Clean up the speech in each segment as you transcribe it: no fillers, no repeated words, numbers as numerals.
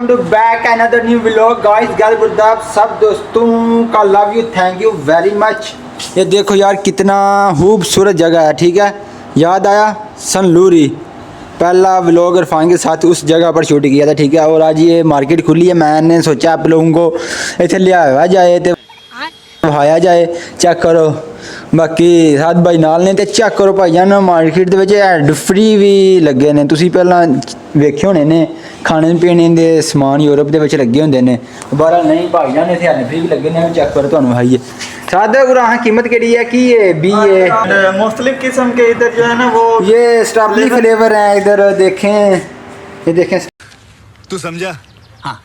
Back another new vlog guys. गल गुरदाब सब दोस्तों का love you, thank you very much. ये देखो यार कितना खूबसूरत जगह है, ठीक है। याद आया सनलूरी, पहला व्लॉग इरफान के साथ उस जगह पर शूट किया था, ठीक है। और आज ये मार्केट खुली है, मैंने सोचा आप लोगों को इतने लिया जाए तो भाया जाए। चेक करो बाकी साथ भाई नाल ने, तो चेक करो भाई जान मार्केट ਦੇ ਵਿੱਚ ਹੈਡ ਫ੍ਰੀ ਵੀ ਲੱਗੇ ਨੇ। ਤੁਸੀਂ ਪਹਿਲਾਂ ਵੇਖੇ ਹੋਣੇ ਨੇ ਖਾਣੇ ਪੀਣੇ ਦੇ ਸਮਾਨ ਯੂਰਪ ਦੇ ਵਿੱਚ ਲੱਗੇ ਹੁੰਦੇ ਨੇ, ਬਾਹਰ ਨਹੀਂ ਭਾਈ ਜਾਨ ਇੱਥੇ ਹੈਡ ਫ੍ਰੀ ਵੀ ਲੱਗੇ ਨੇ। ਚੈੱਕ ਕਰੋ ਤੁਹਾਨੂੰ ਹਾਈ सादा गुराह कीमत केड़ी है कि ये बी है मुख्तलिफ किस्म के इधर जो है ना वो ये स्ट्रॉबेरी फ्लेवर है। इधर देखें, ये देखें तू समझा? हाँ।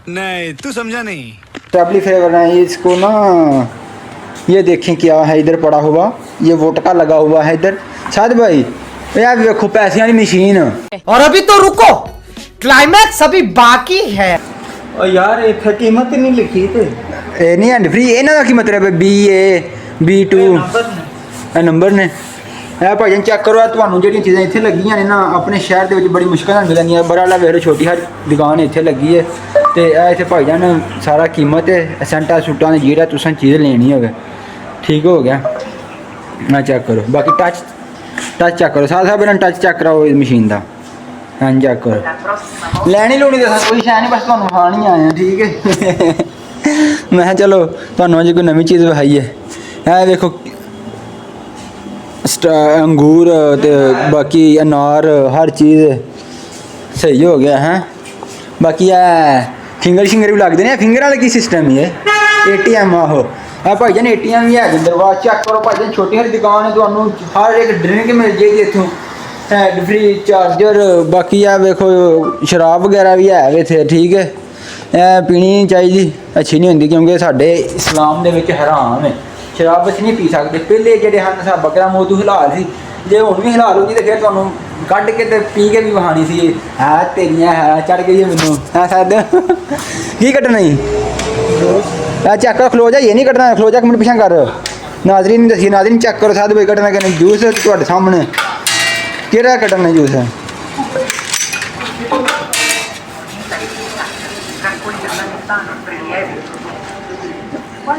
नहीं तू समझा नहीं। स्ट्रॉबेरी फ्लेवर है इसको ना। ये देखें क्या है इधर पड़ा हुआ, ये वोटका लगा हुआ है इधर। साद भाई यार देखो पैसे वाली मशीन। और अभी तो रुको, क्लाइमैक्स अभी बाकी है। और यार इतने कीमत ही नहीं लिखी थे। ਇਹ ਨਹੀਂ ਹੈਂਡ ਫ੍ਰੀ, ਇਹਨਾਂ ਦਾ ਕੀ ਮਤਲਬ ਹੈ? B2 ਨੰਬਰ ਨੇ। ਇਹ ਭਾਈ ਚੈੱਕ ਕਰੋ, ਆ ਤੁਹਾਨੂੰ ਜਿਹੜੀਆਂ ਚੀਜ਼ਾਂ ਇੱਥੇ ਲੱਗੀਆਂ ਨੇ ਨਾ ਆਪਣੇ ਸ਼ਹਿਰ ਦੇ ਵਿੱਚ ਬੜੀ ਮੁਸ਼ਕਲ ਨਾਲ ਮਿਲਦੀਆਂ। ਬਰਾਲਾ ਵੇਖ ਲਓ ਛੋਟੀ ਹਰ ਦੁਕਾਨ ਇੱਥੇ ਲੱਗੀ ਹੈ, ਤੇ ਇਹ ਇੱਥੇ ਭਾਈ ਜਾਨ ਸਾਰਾ ਕੀਮਤ ਹੈ। ਸੈਂਟਾ ਸੂਟਾਂ ਦੀ ਜਿਹੜਾ ਤੁਸੀਂ ਚੀਜ਼ ਲੈਣੀ ਹੋਵੇ ਠੀਕ ਹੋ ਗਿਆ ਨਾ। ਚੈੱਕ ਕਰੋ ਬਾਕੀ ਟੱਚ ਚੈੱਕ ਕਰੋ, ਸਾਰਾ ਇਹਨਾਂ ਟੱਚ ਚੈੱਕ ਕਰਾਓ ਇਸ ਮਸ਼ੀਨ ਦਾ। ਹਾਂ ਚੈੱਕ ਕਰੋ, ਲੈਣੀ ਲੋਣੀ ਤਾਂ ਕੋਈ ਸ਼ੈ ਨਹੀਂ, ਬਸ ਤੁਹਾਨੂੰ ਖਾਣ ਹੀ ਆਏ ਆ, ਠੀਕ ਹੈ। मैं चलो ਤੁਹਾਨੂੰ ਅੱਜ ਕੋਈ ਨਵੀਂ ਚੀਜ਼ ਵਿਖਾਈ ਹੈ। ਇਹ ਵੇਖੋ अंगूर ਤੇ ਬਾਕੀ ਅਨਾਰ ਹਰ ਚੀਜ਼ ਸਹੀ ਹੋ ਗਿਆ ਹੈ। ਬਾਕੀ ਇਹ ਫਿੰਗਰ ਵੀ ਲੱਗਦੇ ਨੇ। ਫਿੰਗਰ ਵਾਲਾ ਕੀ ਸਿਸਟਮ ਹੈ? ATM ਆਹੋ ਆ ਭਾਈ ਜਾਨ ATM ਵੀ ਹੈ ਦਰਵਾਜ਼ਾ। ਚੈੱਕ ਕਰੋ ਭਾਈ ਜਾਨ ਛੋਟੀ ਹਰ ਦੁਕਾਨ ਹੈ, ਤੁਹਾਨੂੰ ਹਰ ਇੱਕ ਡਰਿੰਕ ਮਿਲ ਜਾਏਗੀ ਇੱਥੋਂ, ਹੈਡ ਫ੍ਰੀ ਚਾਰਜਰ। ਬਾਕੀ ਆ ਵੇਖੋ ਸ਼ਰਾਬ ਵਗੈਰਾ ਵੀ ਹੈ ਇੱਥੇ, ਠੀਕ ਹੈ। ਇਹ ਪੀਣੀ ਨਹੀਂ ਚਾਹੀਦੀ, ਅੱਛੀ ਨਹੀਂ ਹੁੰਦੀ, ਕਿਉਂਕਿ ਸਾਡੇ ਇਸਲਾਮ ਦੇ ਵਿੱਚ ਹਰਾਮ ਹੈ ਸ਼ਰਾਬ। ਅਸੀਂ ਨਹੀਂ ਪੀ ਸਕਦੇ। ਪਹਿਲੇ ਜਿਹੜੇ ਹਨ ਸਾਬ ਬਕਰਾ ਮੋਦੂ ਹਲਾਲ ਸੀ, ਜੇ ਹੁਣ ਵੀ ਹਲਾਲ ਹੁੰਦੀ ਤਾਂ ਫਿਰ ਤੁਹਾਨੂੰ ਕੱਢ ਕੇ ਤੇ ਪੀ ਕੇ ਵੀ ਵਹਾਣੀ ਸੀ। ਹੈ ਤੇਰੀਆਂ ਹੈ ਚੜ ਗਈ ਹੈ ਮੈਨੂੰ ਹੈ ਸਾਦ ਕੀ ਕੱਟਣਾ ਜੀ? ਚੈੱਕ ਕਰ, ਖਲੋ ਜਾ, ਇਹ ਨਹੀਂ ਕੱਟਣਾ, ਖਲੋ ਜਾ ਇੱਕ ਮਿੰਟ ਪਿੱਛਾ ਕਰ। ਨਾਜ਼ਰੀਨ ਨਹੀਂ ਦੱਸੀ, ਨਾਜ਼ਰੀਨ ਚੈੱਕ ਕਰੋ ਸਾਦ ਬਈ ਕੱਟਣਾ ਕਿ ਜੂਸ ਤੁਹਾਡੇ ਸਾਹਮਣੇ। ਕਿਹੜਾ ਕੱਟਣਾ ਜੂਸ ਹੈ?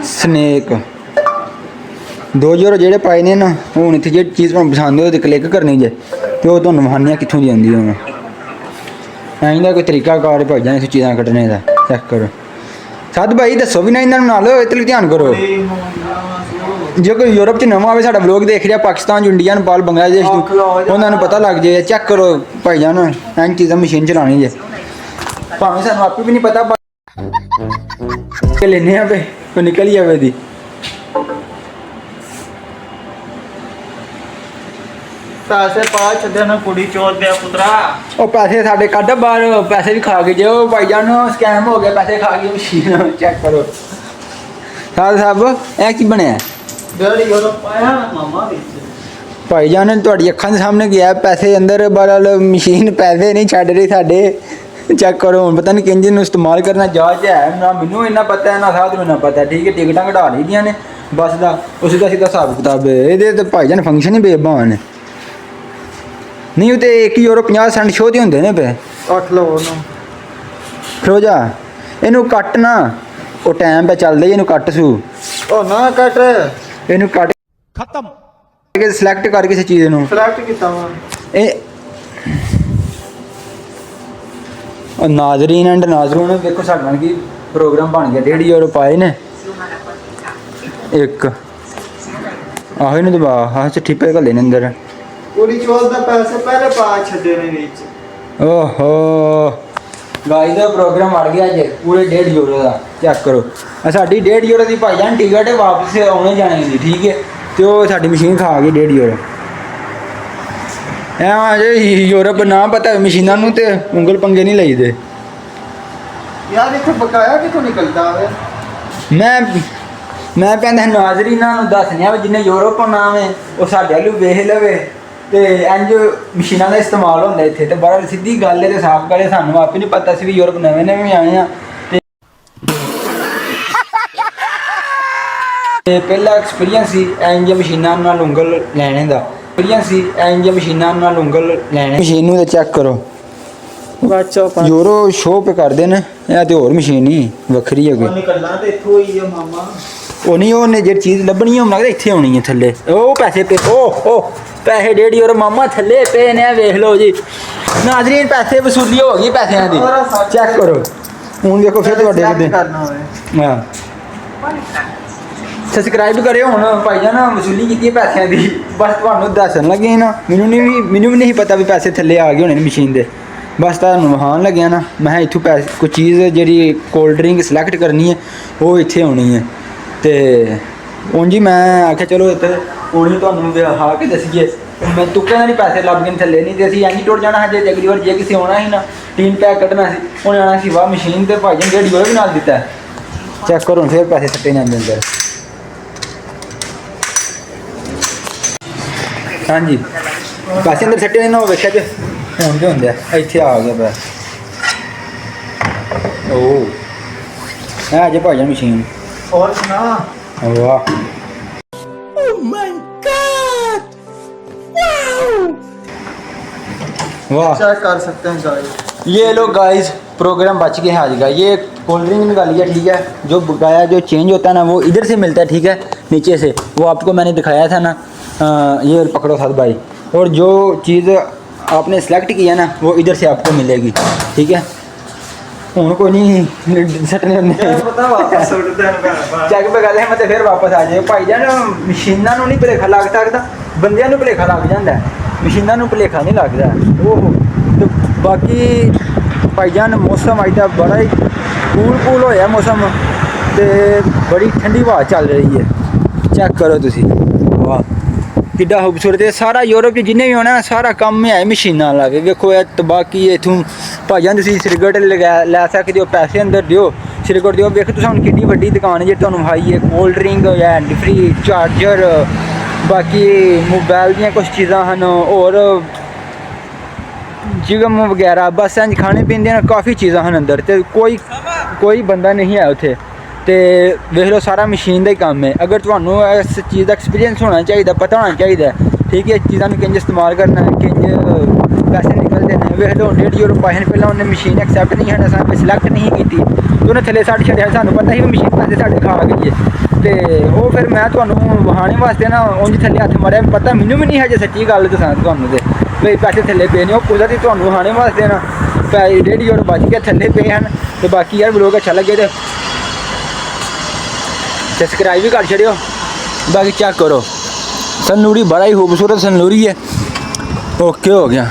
स्नेक 2 यूरो ਜਿਹੜੇ ਪਾਏ ਨੇ ਨਾ, ਹੁਣ ਇੱਥੇ ਜਿਹੜੀ ਚੀਜ਼ ਤੁਹਾਨੂੰ ਪਸੰਦ ਹੋਵੇ ਤੇ ਕਲਿੱਕ ਕਰਨੀ ਜੇ, ਤੇ ਉਹ ਤੁਹਾਨੂੰ ਵਹਾਨੀਆਂ ਕਿੱਥੋਂ ਦੀ ਆਉਂਦੀ ਹੋਵੇ। ਐਂ ਦਾ ਕੋਈ ਤਰੀਕਾ ਕਾਰ ਭਾਈ ਜਾਨ ਇਸ ਚੀਜ਼ਾਂ ਕੱਢਣੇ ਦਾ। ਚੈੱਕ ਕਰੋ ਸਾਦ ਭਾਈ ਦੱਸੋ ਵੀ ਨਾ ਇਹਨਾਂ ਨੂੰ ਨਾਲ ਇਤਲੀ ਧਿਆਨ ਕਰੋ। ਜੇ ਕੋਈ ਯੂਰਪ 'ਚ ਨਵਾਂ ਆਵੇ ਸਾਡਾ ਵਲੋਗ ਦੇਖ ਰਿਹਾ, ਪਾਕਿਸਤਾਨ 'ਚ, ਇੰਡੀਆ, ਨੇਪਾਲ, ਬੰਗਲਾਦੇਸ਼ ਤੋਂ, ਉਹਨਾਂ ਨੂੰ ਪਤਾ ਲੱਗ ਜੇ। ਚੈੱਕ ਕਰੋ ਭਾਈ ਜਾਨ ਐਂ ਚੀਜ਼ਾਂ ਮਸ਼ੀਨ ਚਲਾਉਣੀ ਜੇ, ਭਾਵੇਂ ਸਾਨੂੰ ਆਪੇ ਵੀ ਨਹੀਂ ਪਤਾ ਲੈਨੇ ਆ ਪੇ ਕੋਈ ਨਿਕਲ ਜਾਵੇ ਦੀ। पैसे पा छदे ना कुड़ी चोर दे पुत्रा। ਉਹ ਪੈਸੇ ਸਾਡੇ ਕੱਢ ਬਾਹਰ, ਪੈਸੇ ਵੀ ਖਾ ਗਏ ਜੇ ਉਹ ਭਾਈ ਜਾਨ ਸਕੈਮ ਹੋ ਗਿਆ, ਪੈਸੇ ਖਾ ਗਈ ਮਸ਼ੀਨ। ਚੈੱਕ ਕਰੋ ਸਾਹਿਬ ਇਹ ਕੀ ਬਣਿਆ? 1.5 यूरो पाया मामा ਵਿੱਚ ਭਾਈ ਜਾਨ ਤੁਹਾਡੀ ਅੱਖਾਂ ਦੇ ਸਾਹਮਣੇ ਗਿਆ ਪੈਸੇ ਅੰਦਰ ਬਾਹਰ, ਮਸ਼ੀਨ ਪੈਸੇ ਨਹੀਂ ਛੱਡ ਰਹੀ ਸਾਡੇ। ਚੈੱਕ ਕਰੋ ਹੁਣ ਪਤਾ ਨਹੀਂ ਕਿੰਜ ਨੂੰ ਇਸਤੇਮਾਲ ਕਰਨਾ ਜਾਚ ਹੈ ਨਾ, ਮੈਨੂੰ ਇੰਨਾ ਪਤਾ ਹੈ ਨਾ ਸਾਧ ਨੂੰ ਇੰਨਾ ਪਤਾ, ਠੀਕ ਹੈ। ਟਿਕਟਾਂ ਕਢਾ ਲਈਆਂ ਨੇ ਬੱਸ ਦਾ, ਉਸ ਦਾ ਸਿੱਧਾ ਹਿਸਾਬ ਕਿਤਾਬ ਇਹਦੇ ਤੇ ਭਾਈ ਜਾਨ ਫੰਕਸ਼ਨ ਹੀ ਬੇਬਾਨ ਨੇ। ਨਹੀਂ ਉਹ ਤੇ 1 ਯੂਰੋ 50 ਸੈਂਟ ਸ਼ੋਅ ਦੇ ਹੁੰਦੇ ਨੇ ਪਏ। 8 ਲਓ ਉਹਨੂੰ ਖਲੋ ਜਾ, ਇਹਨੂੰ ਕੱਟ ਨਾ, ਉਹ ਟਾਈਮ 'ਤੇ ਚੱਲਦਾ ਹੀ, ਇਹਨੂੰ ਕੱਟ ਸੂ। ਉਹ ਨਾ ਕੱਟ, ਇਹਨੂੰ ਕੱਟ खत्म। ਕੇ ਸਿਲੈਕਟ ਕਰ ਕਿਸੇ ਚੀਜ਼ ਨੂੰ। ਸਿਲੈਕਟ ਕੀਤਾ ਵਾ ਇਹ ਨਾਜ਼ਰੀਨ ਐਂਡ ਨਾਜ਼रून ਵੇਖੋ ਸਾਡੇ ਨਾਲ ਕੀ ਪ੍ਰੋਗਰਾਮ ਬਣ ਗਿਆ। 1.5 ਯੂਰੋ ਪਾਏ ਨੇ ਇੱਕ ਆਹੋ ਇਹਨੂੰ ਦਬਾ, ਹਾਂ ਚਿੱਠੀ ਪੇ ਘੱਲੇ ਨੇ ਅੰਦਰ। ਕੁੜੀ ਚੋਰ ਦਾ ਪੈਸੇ ਪਹਿਲੇ ਪਾ ਛੱਡੇ ਨੇ ਵਿੱਚ। ਓਹੋ ਗਾਈਸ ਦਾ ਪ੍ਰੋਗਰਾਮ ਅੜ ਗਿਆ ਜੇ ਪੂਰੇ 1.5 ਯੂਰੋ ਦਾ। ਚੈੱਕ ਕਰੋ ਸਾਡੀ 1.5 ਯੂਰੋ ਦੀ ਭਾਈ ਜਾਨ ਟਿਕਟ ਹੈ ਵਾਪਸ ਆਉਣੇ ਜਾਣੇ ਦੀ, ਠੀਕ ਹੈ। ਤੇ ਉਹ ਸਾਡੀ ਮਸ਼ੀਨ ਖਾ ਗਈ 1.5 ਯੂਰੋ। ਐ ਜੇ ਯੂਰਪ ਨਾ ਪਤਾ ਮਸ਼ੀਨਾਂ ਨੂੰ ਤੇ ਉਂਗਲ ਪੰਗੇ ਨਹੀਂ ਲਈਦੇ। ਯਾਰ ਇੱਥੇ ਬਕਾਇਆ ਕਿਥੋਂ ਨਿਕਲਦਾ ਵੇ? ਮੈਂ ਕਹਿੰਦਾ ਨਾਜ਼ਰੀਨਾਂ ਨੂੰ ਦੱਸਣਿਆ ਵੀ ਜਿੰਨੇ ਯੂਰਪ ਆਉਣਾ ਉਹ ਸਾਡੇ ਵੱਲ ਵੇਖ ਲਵੇ ਤੇ ਇੰਜ ਮਸ਼ੀਨਾਂ ਦਾ ਇਸਤੇਮਾਲ ਹੁੰਦਾ ਇੱਥੇ। ਤੇ ਬੜਾ ਸਿੱਧੀ ਗੱਲ ਹੈ ਤੇ ਸਾਫ਼ ਗੱਲ ਹੈ, ਸਾਨੂੰ ਆਪੇ ਨਹੀਂ ਪਤਾ ਸੀ ਵੀ ਯੂਰਪ ਨਵੇਂ ਆਏ ਆ। ਤੇ ਪਹਿਲਾ ਐਕਸਪੀਰੀਅੰਸ ਸੀ ਇੰਜ ਮਸ਼ੀਨਾਂ ਨਾਲ ਉਂਗਲ ਲੈਣੇ ਦਾ। ਮਸ਼ੀਨਾਂ ਨਾਲ ਉਂਗਲ ਲੈਣੇ। ਮਸ਼ੀਨ ਨੂੰ ਤੇ ਚੈੱਕ ਕਰੋ ਬਾਚਾ ਪਾ ਯੂਰੋ ਸ਼ੋਅ ਪੇ ਕਰਦੇ ਨੇ ਇਹ ਤੇ ਹੋਰ ਮਸ਼ੀਨ ਨਹੀਂ ਵੱਖਰੀ ਹੈਗੀ। ਨਿਕਲਣਾ ਤੇ ਇੱਥੋਂ ਹੀ ਆ ਮਾਮਾ। ਉਹ ਨਹੀਂ ਉਹਨੇ ਜਿਹੜੀ ਚੀਜ਼ ਲੱਭਣੀ ਉਹ ਲੱਗਦਾ ਇੱਥੇ ਆਉਣੀ ਹੈ ਥੱਲੇ। ਉਹ ਪੈਸੇ ਪੇ ਉਹ ਪੈਸੇ 1.5 ਯੂਰੋ ਮਾਮਾ ਥੱਲੇ ਪਏ ਨੇ ਵੇਖ ਲਓ ਜੀ ਨਾਜ਼ਰੀਨ ਪੈਸੇ ਵਸੂਲੀ ਹੋ ਗਈ ਪੈਸਿਆਂ ਦੀ ਚੈੱਕ ਕਰੋ। ਹੁਣ ਦੇਖੋ ਫਿਰ ਤੁਹਾਡੇ ਕਿਤੇ ਕਰਨਾ ਹੋਵੇ ਹਾਂ ਸਬਸਕ੍ਰਾਈਬ ਕਰਿਓ ਹੁਣ ਭਾਈ ਜਾਨ ਵਸੂਲੀ ਕੀਤੀ ਹੈ ਪੈਸਿਆਂ ਦੀ ਬਸ ਤੁਹਾਨੂੰ ਦੱਸਣ ਲੱਗੇ ਨਾ ਮੈਨੂੰ ਵੀ ਨਹੀਂ ਪਤਾ ਵੀ ਪੈਸੇ ਥੱਲੇ ਆ ਗਏ ਹੋਣੇ ਨੇ ਮਸ਼ੀਨ ਦੇ ਬਸ ਤੁਹਾਨੂੰ ਵਿਖਾਉਣ ਲੱਗਿਆ ਨਾ ਮੈਂ ਇੱਥੋਂ ਪੈਸੇ ਕੋਈ ਚੀਜ਼ ਜਿਹੜੀ ਕੋਲਡ ਡਰਿੰਕ ਸਿਲੈਕਟ ਕਰਨੀ ਹੈ ਉਹ ਇੱਥੇ ਆਉਣੀ ਹੈ ਤੇ ਉਂਝ ਹੀ ਮੈਂ ਆਖਿਆ ਚਲੋ ਇੱਥੇ ਉਹਨੇ ਤੁਹਾਨੂੰ ਵਿਖਾ ਕੇ ਦੱਸੀਏ ਮੈਂ ਤੁੱਕੇ ਨਾਲ ਹੀ ਪੈਸੇ ਲੱਭ ਗਏ ਥੱਲੇ ਨਹੀਂ ਤੇ ਅਸੀਂ ਇੰਝ ਟੁੱਟ ਜਾਣਾ ਹਜੇ ਤੇ ਅਗਲੀ ਵਾਰ ਜੇ ਕਿਸੇ ਆਉਣਾ ਸੀ ਨਾ 3 ਪੈਕ ਕੱਢਣਾ ਸੀ ਉਹਨੇ ਆਉਣਾ ਸੀ ਵਾਹ ਮਸ਼ੀਨ ਤੇ ਭਾਈ ਜਾਨ 1.5 ਯੂਰੋ ਵੀ ਨਾਲ ਦਿੱਤਾ ਚੈੱਕ ਕਰੋ ਹੁਣ ਫਿਰ ਪੈਸੇ ਸੱਟੇ ਜਾਂਦੇ ਅੰਦਰ। हाँ जी पैसे अंदर सट्टे ना वेख्या जे हुण के हुंदे इत्थे आ गया बस ओ है अजे भाई मशीन और सुना वाह वाह चेक कर सकते हैं गाइस। ये लो गाइस प्रोग्राम बच गया आज का। ये कोल्ड ड्रिंक निकाली है ठीक है जो बकाया जो चेंज होता है ना वो इधर से मिलता है ठीक है नीचे से वो आपको मैंने दिखाया था ना ये पकड़ो साथ भाई और जो चीज़ आपने सेलेक्ट किया ना वो इधर से आपको मिलेगी ठीक है। हूँ कोई नहीं सटने पता वापस सुट देन पैना चेक पे गल है मैं फिर वापस आ जाए भाई जान मशीनों नहीं भुलेखा लग सकता बंदियां नूं भुलेखा लग जाता है मशीनों नूं भुलेखा नहीं लगता ओहो। तो बाकी भाई जान मौसम अज का बड़ा ही कूल होया मौसम ते बड़ी ठंडी हवा चल रही है चेक करो तुसी वाह किड्डा खूबसूरत है सारा यूरोप जिन्हें भी होना सारा कम है मशीना ला के वेखो बाकी इतों भाजन तुम सिगरट लै सकते हो पैसे अंदर दियो सिगरट दियो वेखो तुम कि वड्डी दुकान है जी तुहानूं विखाई है cold drink hand free charger बाकी मोबाइल दी कुछ चीज़ां हैं और जिगम वगैरह बस इंज खाने पीने काफ़ी चीज़ां हैं अंदर तो कोई बंदा नहीं है उत्थे तो वेख लो सारा मशीन का ही काम है। अगर तुहानूं इस चीज़ का एक्सपीरियंस होना चाहिए पता होना चाहिए ठीक है चीज़ों को किंज इस्तेमाल करना है किंज पैसे निकलते हैं वेख लो 1.5 यूरो पाए पहले उन्हें मशीन एक्सैप्ट नहीं है असें सिलेक्ट नहीं की तो उन्हें थले सट छड्डिया सानूं पता ही मशीन पैसे साढ़े खा गई है तो वो फिर मैं तुहानूं वहाने वास्ते ना उंज थले हत्थ मारिया पता मैनूं भी नहीं है जे सच्ची गल दसां तुहानूं ते भाई पैसे थले पे नहीं कुदरती तुहानूं वहाने वास्ते ना 1.5 यूरो बच के थले पे हैं। तो बाकी यार ब्लॉग अच्छा लगे तो सब्सक्राइब भी कर छड़ियो बाकी चेक करो सनूरी बड़ा ही खूबसूरत सनूरी है ओके हो गया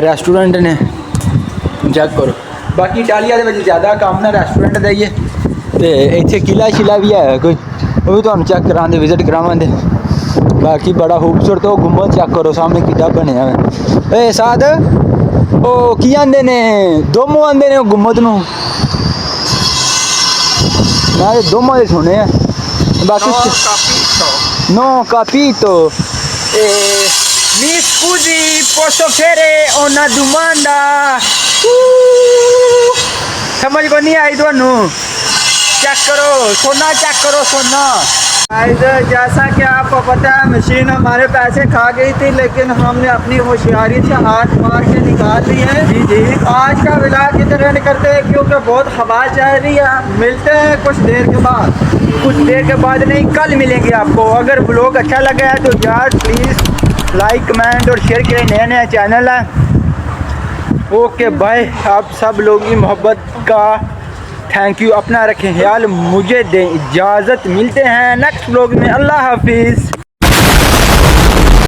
रेस्टोरेंट ने चेक करो बाकी इटालिया के ज़्यादा काम ना रेस्टोरेंट का ही है तो इतने किला शिला भी है कोई वो भी तुहानूं चेक करांदे विजिट करावांदे बाकी बड़ा खूबसूरत हो गुम्बद चेक करो सामने किड्डा बनिया है ए साद ओ की आंदे ने दोमो आंदे ने गुम्बद नूं मैं दोमो दे सुने हैं बाकी no capito mi scusi posso fare una domanda समझ को नहीं आई तुहानूं चेक करो सोना जैसा कि आपको पता है मशीन हमारे पैसे खा गई थी लेकिन हमने अपनी होशियारी से हाथ मार के निकाल दी है। जी जी आज का व्लॉग की तरह करते हैं क्योंकि बहुत हवा चल रही है। मिलते हैं कुछ देर के बाद नहीं कल मिलेंगे आपको। अगर व्लॉग अच्छा लगा है तो यार प्लीज़ लाइक कमेंट और शेयर करें। नया चैनल है ओके बाय। आप सब लोगों की मोहब्बत का थैंक यू। अपना रखें ख्याल मुझे दें इजाज़त। मिलते हैं नेक्स्ट व्लॉग में। अल्लाह हाफिज़।